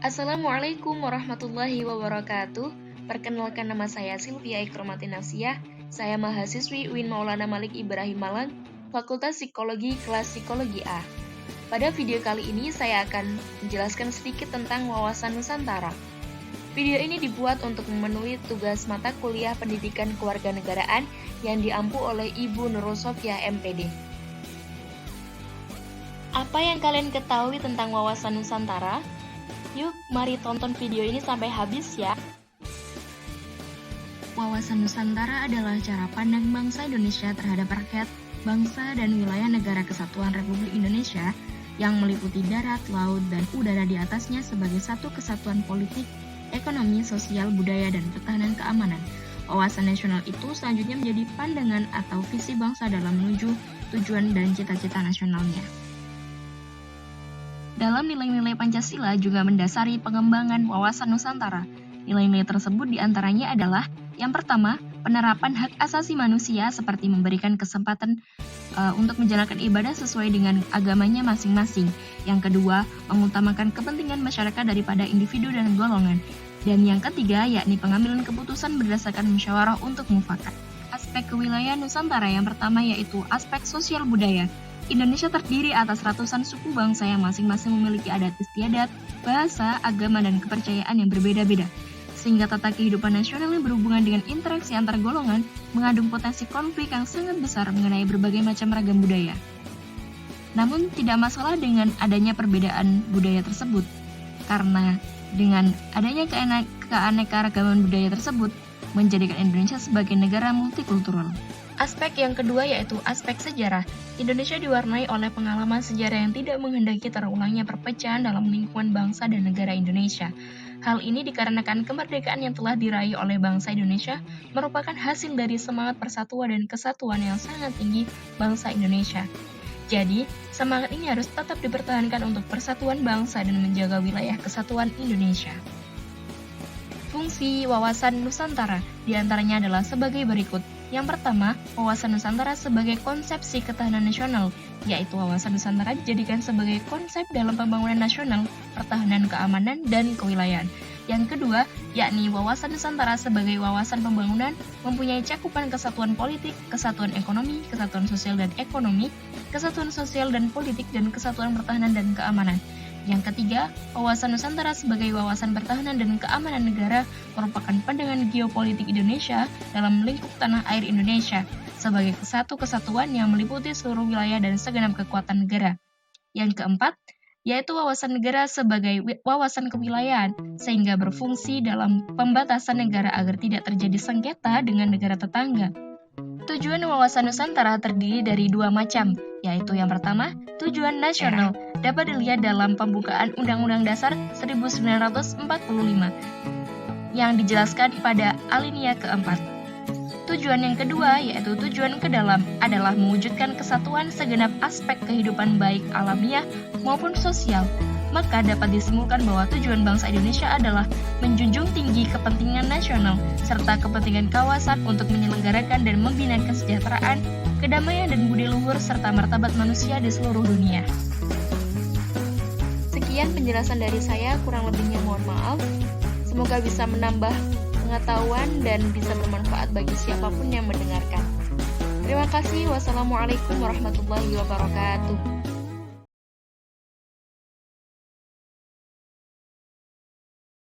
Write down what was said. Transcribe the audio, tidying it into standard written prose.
Assalamualaikum warahmatullahi wabarakatuh. Perkenalkan, nama saya Sylvia Ikromatin Nafsiyah. Saya mahasiswi UIN Maulana Malik Ibrahim Malang, Fakultas Psikologi kelas Psikologi A. Pada video kali ini saya akan menjelaskan sedikit tentang wawasan Nusantara. Video ini dibuat untuk memenuhi tugas mata kuliah Pendidikan Kewarganegaraan yang diampu oleh Ibu Nurul Sofia MPD. Apa yang kalian ketahui tentang wawasan Nusantara? Yuk, mari tonton video ini sampai habis ya. Wawasan Nusantara adalah cara pandang bangsa Indonesia terhadap rakyat, bangsa, dan wilayah negara kesatuan Republik Indonesia yang meliputi darat, laut, dan udara di atasnya sebagai satu kesatuan politik, ekonomi, sosial, budaya, dan pertahanan keamanan. Wawasan nasional itu selanjutnya menjadi pandangan atau visi bangsa dalam menuju tujuan dan cita-cita nasionalnya. Dalam nilai-nilai Pancasila juga mendasari pengembangan wawasan Nusantara. Nilai-nilai tersebut diantaranya adalah: yang pertama, penerapan hak asasi manusia seperti memberikan kesempatan untuk menjalankan ibadah sesuai dengan agamanya masing-masing. Yang kedua, mengutamakan kepentingan masyarakat daripada individu dan golongan. Dan yang ketiga, yakni pengambilan keputusan berdasarkan musyawarah untuk mufakat. Aspek kewilayahan Nusantara yang pertama yaitu aspek sosial budaya. Indonesia terdiri atas ratusan suku bangsa yang masing-masing memiliki adat istiadat, bahasa, agama, dan kepercayaan yang berbeda-beda. Sehingga tata kehidupan nasional yang berhubungan dengan interaksi antar golongan mengandung potensi konflik yang sangat besar mengenai berbagai macam ragam budaya. Namun tidak masalah dengan adanya perbedaan budaya tersebut, karena dengan adanya keanekaragaman budaya tersebut menjadikan Indonesia sebagai negara multikultural. Aspek yang kedua yaitu aspek sejarah. Indonesia diwarnai oleh pengalaman sejarah yang tidak menghendaki terulangnya perpecahan dalam lingkungan bangsa dan negara Indonesia. Hal ini dikarenakan kemerdekaan yang telah diraih oleh bangsa Indonesia merupakan hasil dari semangat persatuan dan kesatuan yang sangat tinggi bangsa Indonesia. Jadi, semangat ini harus tetap dipertahankan untuk persatuan bangsa dan menjaga wilayah kesatuan Indonesia. Fungsi wawasan Nusantara diantaranya adalah sebagai berikut. Yang pertama, wawasan Nusantara sebagai konsepsi ketahanan nasional, yaitu wawasan Nusantara dijadikan sebagai konsep dalam pembangunan nasional, pertahanan keamanan, dan kewilayahan. Yang kedua, yakni wawasan Nusantara sebagai wawasan pembangunan mempunyai cakupan kesatuan politik, kesatuan ekonomi, kesatuan sosial dan ekonomi, kesatuan sosial dan politik, dan kesatuan pertahanan dan keamanan. Yang ketiga, wawasan Nusantara sebagai wawasan pertahanan dan keamanan negara merupakan pandangan geopolitik Indonesia dalam lingkup tanah air Indonesia sebagai satu kesatuan yang meliputi seluruh wilayah dan segenap kekuatan negara. Yang keempat, yaitu wawasan negara sebagai wawasan kewilayahan sehingga berfungsi dalam pembatasan negara agar tidak terjadi sengketa dengan negara tetangga. Tujuan wawasan Nusantara terdiri dari dua macam, yaitu yang pertama, tujuan nasional, dapat dilihat dalam pembukaan Undang-Undang Dasar 1945, yang dijelaskan pada alinea keempat. Tujuan yang kedua, yaitu tujuan ke dalam, adalah mewujudkan kesatuan segenap aspek kehidupan baik alamiah maupun sosial. Maka dapat disimpulkan bahwa tujuan bangsa Indonesia adalah menjunjung tinggi kepentingan nasional serta kepentingan kawasan untuk menyelenggarakan dan membina kesejahteraan, kedamaian dan budi luhur serta martabat manusia di seluruh dunia. Sekian penjelasan dari saya, kurang lebihnya mohon maaf. Semoga bisa menambah pengetahuan dan bisa bermanfaat bagi siapapun yang mendengarkan. Terima kasih. Wassalamualaikum warahmatullahi wabarakatuh.